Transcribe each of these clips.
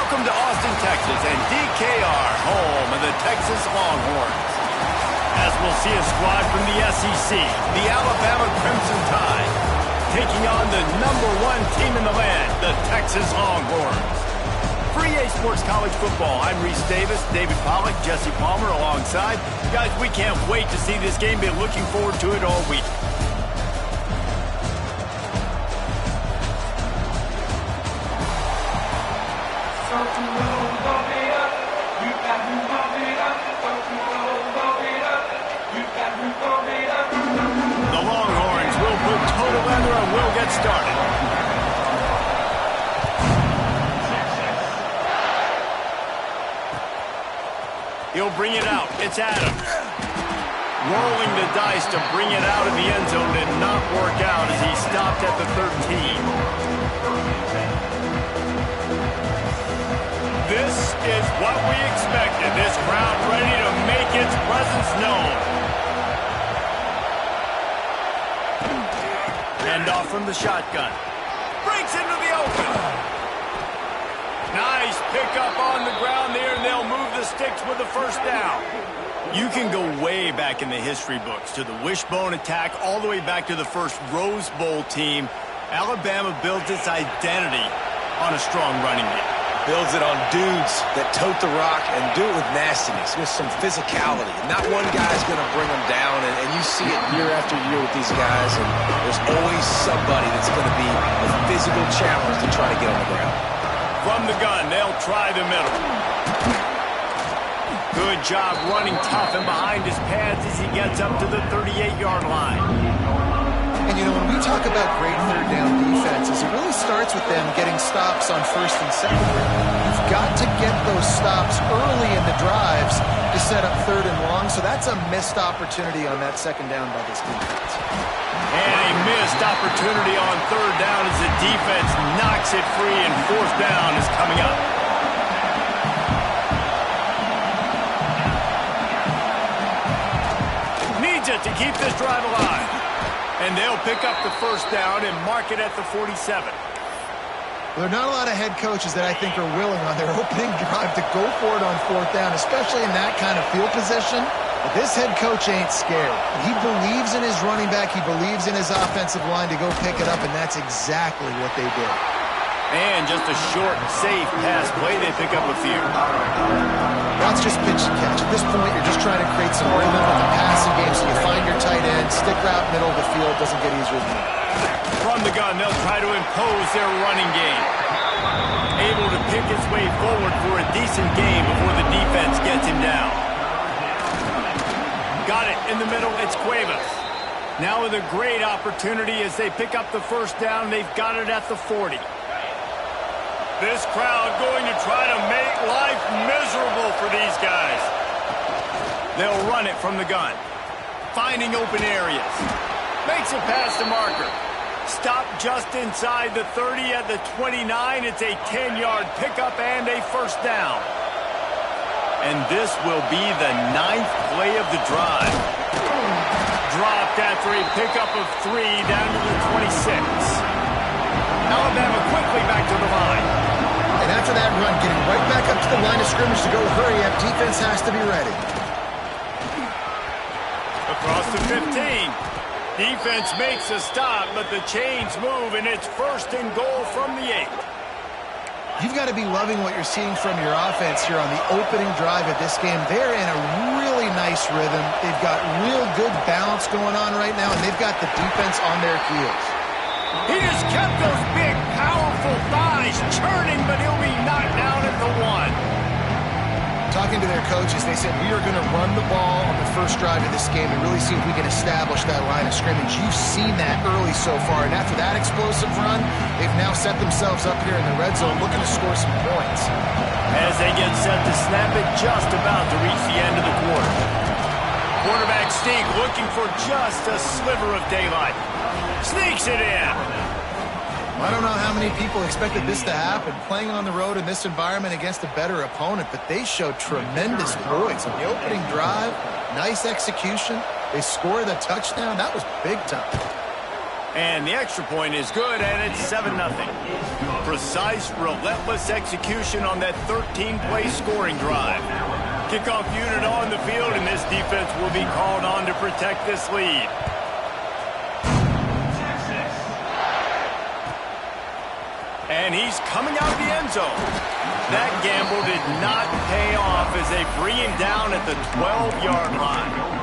Welcome to Austin, Texas, and DKR, home of the Texas Longhorns. As we'll see a squad from the SEC, the Alabama Crimson Tide, taking on the #1 team in the land, the Texas Longhorns. For EA Sports College Football, I'm Reese Davis, David Pollack, Jesse Palmer alongside. Guys, we can't wait to see this game. Been looking forward to it all week. The Longhorns will put total leather and will get started. He'll bring it out. It's Adams. Rolling the dice to bring it out of the end zone did not work out as he stopped at the 13. This is what we expected. This crowd ready to make its presence known. Hand off from the shotgun. Breaks into the open. Nice pickup on the ground there, and they'll move the sticks with the first down. You can go way back in the history books to the wishbone attack, all the way back to the first Rose Bowl team. Alabama builds its identity on a strong running game. Builds it on dudes that tote the rock and do it with nastiness, with some physicality. Not one guy's going to bring them down, and you see it year after year with these guys, and there's always somebody that's going to be a physical challenge to try to get on the ground. From the gun, they'll try the middle. Good job running tough and behind his pads as he gets up to the 38-yard line. And, you know, when we talk about great third down defenses, it really starts with them getting stops on first and second. You've got to get those stops early in the drives to set up third and long, so that's a missed opportunity on that second down by this defense. And a missed opportunity on third down as the defense knocks it free, and fourth down is coming up. Needs it to keep this drive alive. And they'll pick up the first down and mark it at the 47. There are not a lot of head coaches that I think are willing on their opening drive to go for it on fourth down, especially in that kind of field position. But this head coach ain't scared. He believes in his running back. He believes in his offensive line to go pick it up, and that's exactly what they did. And just a short, safe pass play, they pick up a few. That's just pitch and catch. At this point, you're just trying to create some rhythm in the passing game, so you find your tight end, stick route, middle of the field, doesn't get easier than that. From the gun, they'll try to impose their running game. Able to pick his way forward for a decent game before the defense gets him down. Got it in the middle, it's Cuevas. Now with a great opportunity as they pick up the first down, they've got it at the 40. This crowd going to try to make life miserable for these guys. They'll run it from the gun. Finding open areas. Makes it past the marker. Stop just inside the 30 at the 29. It's a 10-yard pickup and a first down. And this will be the 9th play of the drive. Dropped after a pickup of 3 down to the 26. Alabama quickly back to the line. And after that run, getting right back up to the line of scrimmage to go hurry up, defense has to be ready. Across the 15. Defense makes a stop, but the chains move, and it's first and goal from the 8. You've got to be loving what you're seeing from your offense here on the opening drive of this game. They're in a really nice rhythm. They've got real good balance going on right now, and they've got the defense on their heels. He just kept those big, powerful thighs churning, but he'll be knocked down at the 1. Talking to their coaches, they said, we are going to run the ball on the first drive of this game and really see if we can establish that line of scrimmage. You've seen that early so far, and after that explosive run, they've now set themselves up here in the red zone looking to score some points. As they get set to snap it, just about to reach the end of the quarter. Quarterback sneak looking for just a sliver of daylight. Sneaks it in. I don't know how many people expected this to happen, playing on the road in this environment against a better opponent, but they showed tremendous poise on the opening drive. Nice execution. They scored a touchdown. That was big time. And the extra point is good, and it's 7-0. Precise, relentless execution on that 13-play scoring drive. Kickoff unit on the field, and this defense will be called on to protect this lead. And he's coming out of the end zone. That gamble did not pay off as they bring him down at the 12-yard line.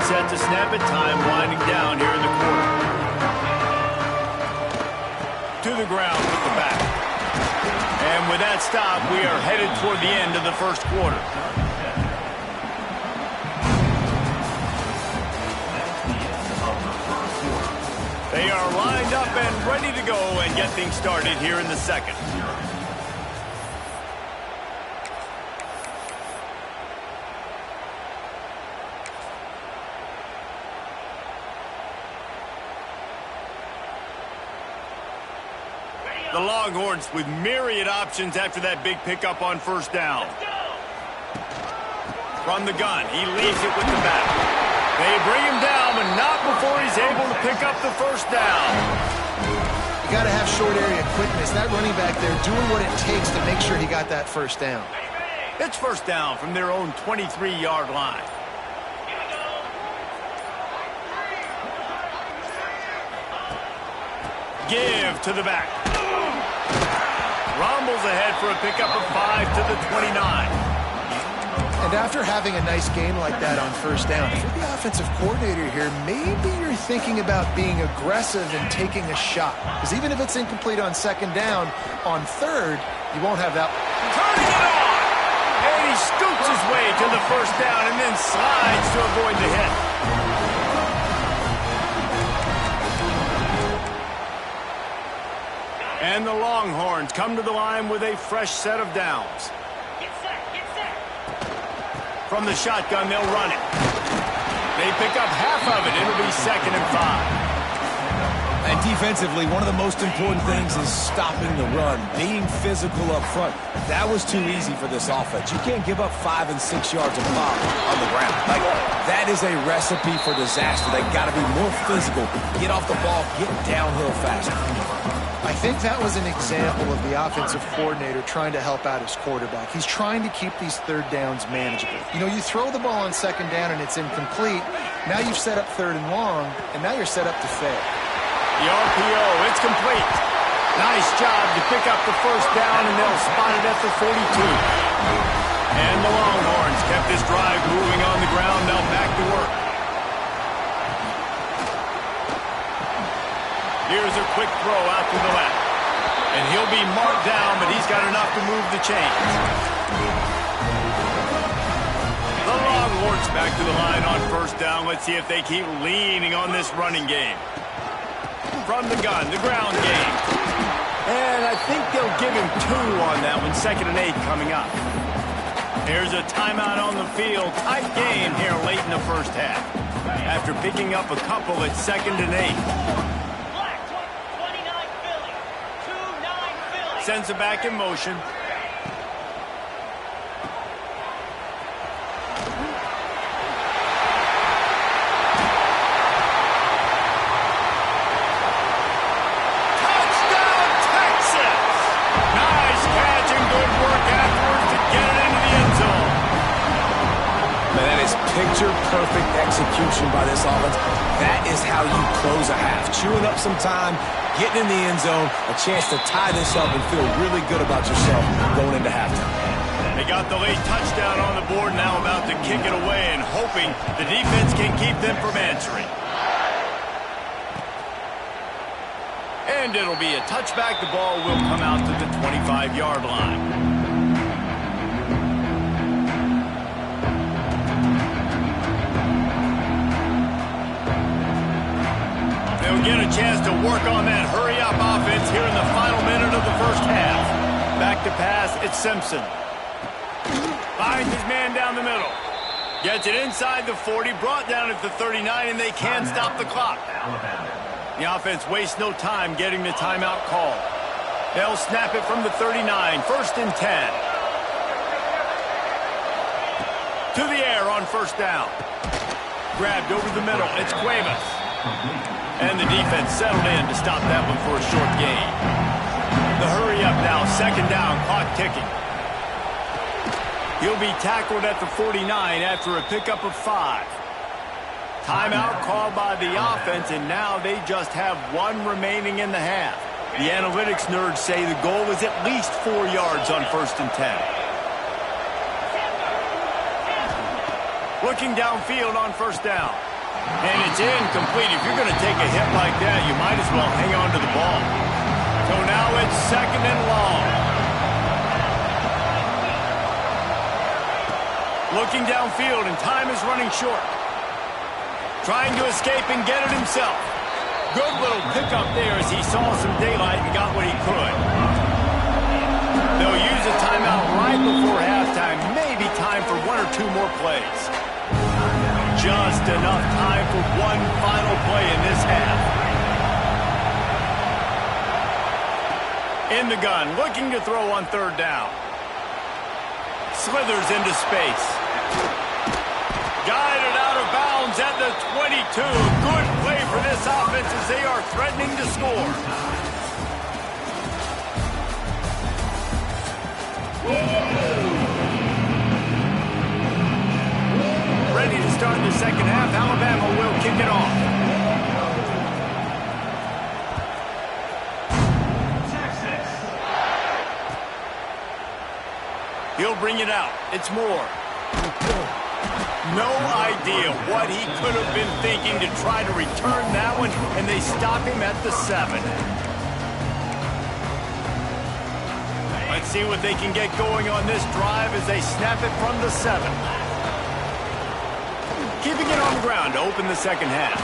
Set to snap it, time winding down here in the quarter. To the ground with the back. And with that stop, we are headed toward the end of the first quarter. They are lined up and ready to go and get things started here in the second. The Longhorns with myriad options after that big pickup on first down. From the gun, he leaves it with the back. They bring him down, but not before he's able to pick up the first down. You got to have short area quickness. That running back there doing what it takes to make sure he got that first down. It's first down from their own 23-yard line. Give to the back. Rumbles ahead for a pickup of 5 to the 29. And after having a nice game like that on first down, if you're the offensive coordinator here, maybe you're thinking about being aggressive and taking a shot. Because even if it's incomplete on second down, on third, you won't have that. Turning it on! And he scoots his way to the first down and then slides to avoid the hit. And the Longhorns come to the line with a fresh set of downs. Get set, get set. From the shotgun, they'll run it. They pick up half of it. It'll be 2nd and 5. And defensively, one of the most important things is stopping the run, being physical up front. That was too easy for this offense. You can't give up 5 and 6 yards of pop on the ground. Like, that is a recipe for disaster. They got to be more physical, get off the ball, get downhill faster. I think that was an example of the offensive coordinator trying to help out his quarterback. He's trying to keep these third downs manageable. You know, you throw the ball on second down and it's incomplete. Now you've set up 3rd and long, and now you're set up to fail. The RPO, it's complete. Nice job to pick up the first down, and they'll spot it at the 42. And the Longhorns kept this drive moving on the ground. Now back to work. Here's a quick throw out to the left. And he'll be marked down, but he's got enough to move the chains. The Longhorns back to the line on first down. Let's see if they keep leaning on this running game. From the gun, the ground game. And I think they'll give him 2 on that one. 2nd and 8 coming up. Here's a timeout on the field. Tight game here late in the first half. After picking up a couple at 2nd and 8. Sends it back in motion. Touchdown, Texas! Nice catch and good work afterwards to get it into the end zone. Man, that is picture-perfect execution by this offense. That is how you close a half. Chewing up some time, getting in the end zone, a chance to tie this up and feel really good about yourself going into halftime. They got the late touchdown on the board, now about to kick it away and hoping the defense can keep them from answering. And it'll be a touchback. The ball will come out to the 25-yard line. They'll get a chance to work on that hurry-up offense here in the final minute of the first half. Back to pass, it's Simpson. Finds his man down the middle. Gets it inside the 40, brought down at the 39, and they can't stop the clock. The offense wastes no time getting the timeout call. They'll snap it from the 39, 1st and 10. To the air on 1st down. Grabbed over the middle. It's Cuevas. And the defense settled in to stop that one for a short gain. The hurry up now. 2nd down. Clock ticking. He'll be tackled at the 49 after a pickup of 5. Timeout called by the offense, and now they just have 1 remaining in the half. The analytics nerds say the goal is at least 4 yards on 1st and 10. Looking downfield on 1st down. And it's incomplete. If you're going to take a hit like that, you might as well hang on to the ball. So now it's 2nd and long. Looking downfield, and time is running short. Trying to escape and get it himself. Good little pickup there as he saw some daylight and got what he could. They'll use a timeout right before halftime. Maybe time for 1 or 2 more plays. Just enough time for 1 final play in this half. In the gun, looking to throw on 3rd down. Slithers into space. Guided out of bounds at the 22. Good play for this offense as they are threatening to score. Ready to start the 2nd half. Alabama will kick it off. He'll bring it out. It's Moore. No idea what he could have been thinking to try to return that one, and they stop him at the 7. Let's see what they can get going on this drive as they snap it from the 7. Keeping it on the ground to open the 2nd half.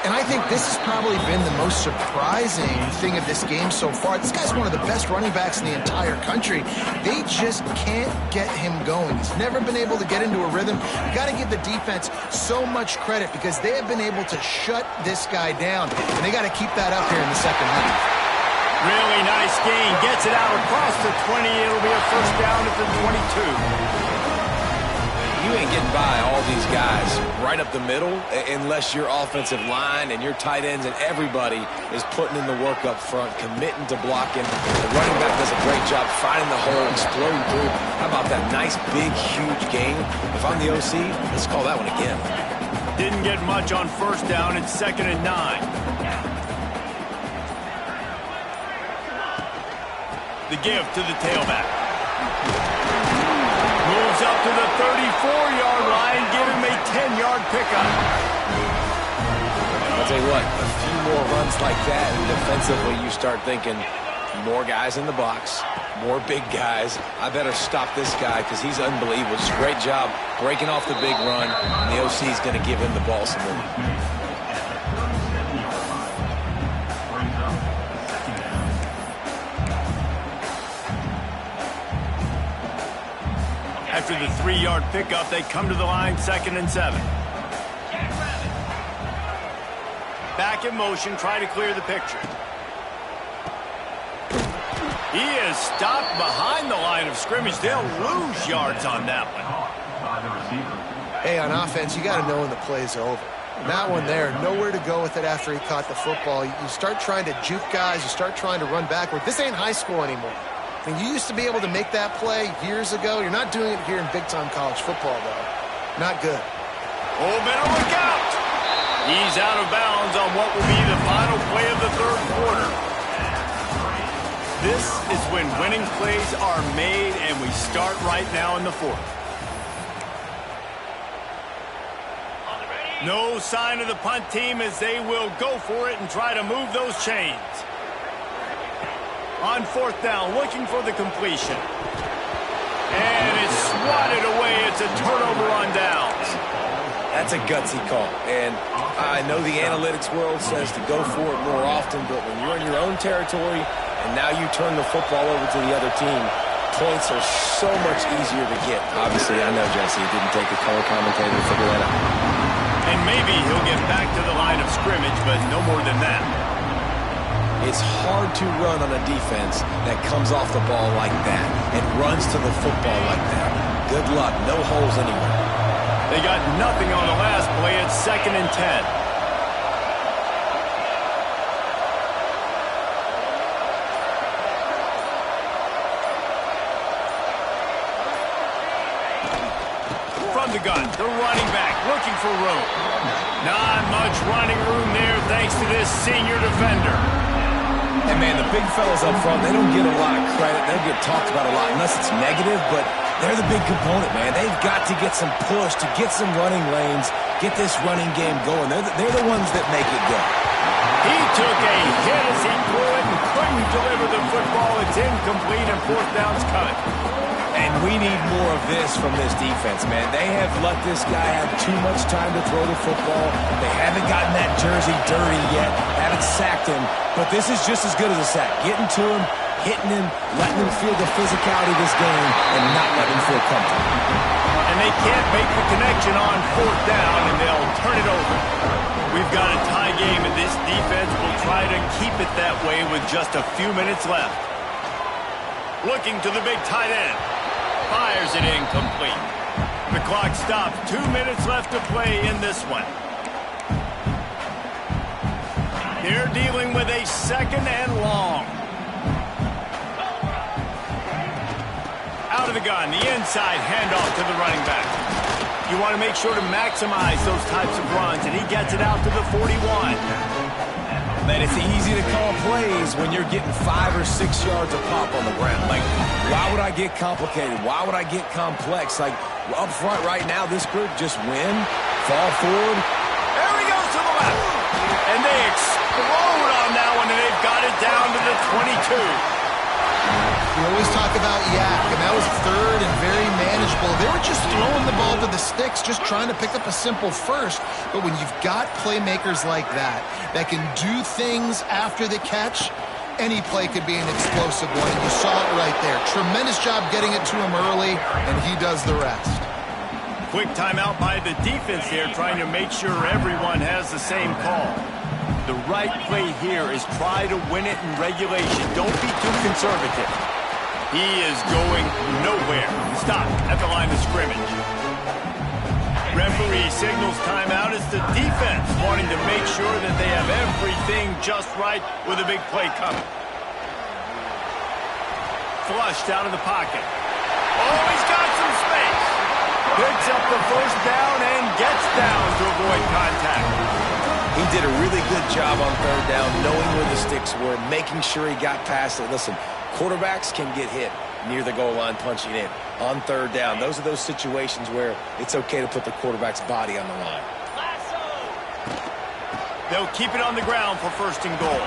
And I think this has probably been the most surprising thing of this game so far. This guy's one of the best running backs in the entire country. They just can't get him going. He's never been able to get into a rhythm. You got to give the defense so much credit because they have been able to shut this guy down. And they got to keep that up here in the 2nd half. Really nice gain. Gets it out across the 20. It'll be a 1st down at the 22. You ain't getting by all these guys right up the middle unless your offensive line and your tight ends and everybody is putting in the work up front, committing to blocking. The running back does a great job finding the hole, exploding through. How about that nice, big, huge gain? If I'm the OC, let's call that one again. Didn't get much on 1st down. It's 2nd and 9. The give to the tailback. Moves up to the 34-yard line, give him a 10-yard pickup. I'll tell you what, a few more runs like that, and defensively you start thinking, more guys in the box, more big guys. I better stop this guy because he's unbelievable. Just a great job breaking off the big run, and the OC is going to give him the ball some more. After the 3-yard pickup, they come to the line, 2nd and 7. Back in motion, try to clear the picture. He is stopped behind the line of scrimmage. They'll lose yards on that one. Hey, on offense, you got to know when the play's over. That one there, nowhere to go with it after he caught the football. You start trying to juke guys. You start trying to run backward. This ain't high school anymore. I mean, you used to be able to make that play years ago. You're not doing it here in big-time college football, though. Not good. Oh, better look out. He's out of bounds on what will be the final play of the 3rd quarter. This is when winning plays are made, and we start right now in the 4th. No sign of the punt team as they will go for it and try to move those chains. On 4th down, looking for the completion. And it's swatted away. It's a turnover on downs. That's a gutsy call. And I know the analytics world says to go for it more often, but when you're in your own territory and now you turn the football over to the other team, points are so much easier to get. Obviously, I know, Jesse, it didn't take a color commentator to figure that out. And maybe he'll get back to the line of scrimmage, but no more than that. It's hard to run on a defense that comes off the ball like that and runs to the football like that. Good luck. No holes anywhere. They got nothing on the last play. It's 2nd and 10. From the gun, the running back looking for room. Not much running room there thanks to this senior defender. And, man, the big fellas up front, they don't get a lot of credit. They don't get talked about a lot unless it's negative, but they're the big component, man. They've got to get some push, to get some running lanes, get this running game going. They're the ones that make it go. He took a hit as he blew it and couldn't deliver the football. It's incomplete and 4th down's coming. And we need more of this from this defense, man. They have let this guy have too much time to throw the football. They haven't gotten that jersey dirty yet, haven't sacked him. But this is just as good as a sack. Getting to him, hitting him, letting him feel the physicality of this game, and not letting him feel comfortable. And they can't make the connection on 4th down, and they'll turn it over. We've got a tie game, and this defense will try to keep it that way with just a few minutes left. Looking to the big tight end. Fires it incomplete. The clock stops. 2 minutes left to play in this one. They're dealing with a 2nd and long. Out of the gun, the inside handoff to the running back. You want to make sure to maximize those types of runs, and he gets it out to the 41. Man, it's easy to call plays when you're getting 5 or 6 yards of pop on the ground. Like, why would I get complicated? Why would I get complex? Like, up front right now, this group just win, fall forward. There he goes to the left. And they explode on that one, and they've got it down to the 22. We always talk about yak, and that was 3rd and very manageable. They were just throwing the ball to the sticks, just trying to pick up a simple first. But when you've got playmakers like that can do things after the catch, any play could be an explosive one, and you saw it right there. Tremendous job getting it to him early, and he does the rest. Quick timeout by the defense there, trying to make sure everyone has the same call. The right play here is try to win it in regulation. Don't be too conservative. He is going nowhere. Stop at the line of scrimmage. Referee signals timeout. It's the defense wanting to make sure that they have everything just right with a big play coming. Flushed out of the pocket. Oh, he's got some space. Picks up the 1st down and gets down to avoid contact. He did a really good job on 3rd down, knowing where the sticks were, making sure he got past it. Listen, quarterbacks can get hit near the goal line punching in. On 3rd down, those are those situations where it's okay to put the quarterback's body on the line. They'll keep it on the ground for 1st and goal.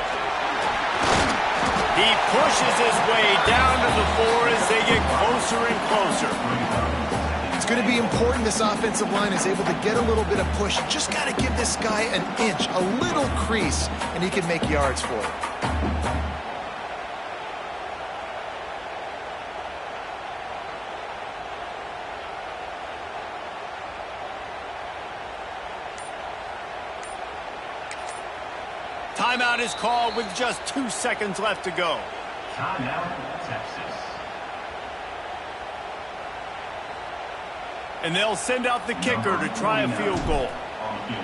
He pushes his way down to the 4 as they get closer and closer. It's going to be important this offensive line is able to get a little bit of push. Just got to give this guy an inch, a little crease, and he can make yards for it. Timeout is called with just 2 seconds left to go. Timeout, Texas. And they'll send out the kicker to try a field goal.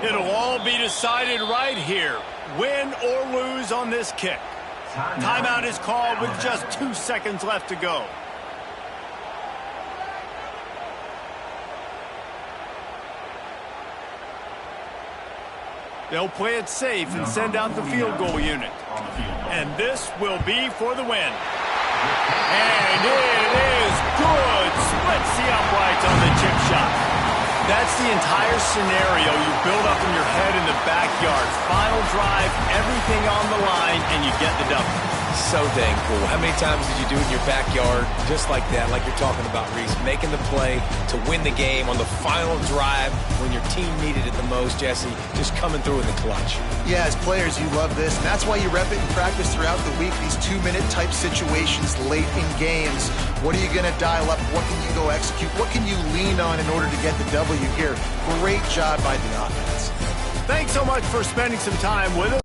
It'll all be decided right here, win or lose on this kick. Timeout is called with just 2 seconds left to go. They'll play it safe and send out the field goal unit. And this will be for the win. And it is good. Splits the uprights on the chip shot. That's the entire scenario you build up in your head in the back backyard. Final drive, everything on the line, and you get the W. So dang cool. How many times did you do it in your backyard just like that, like you're talking about, Reese? Making the play to win the game on the final drive when your team needed it the most, Jesse. Just coming through in the clutch. Yeah, as players, you love this, and that's why you rep it in practice throughout the week, these 2-minute type situations late in games. What are you going to dial up? What can you go execute? What can you lean on in order to get the W here? Great job by the offense. Thanks so much for spending some time with us.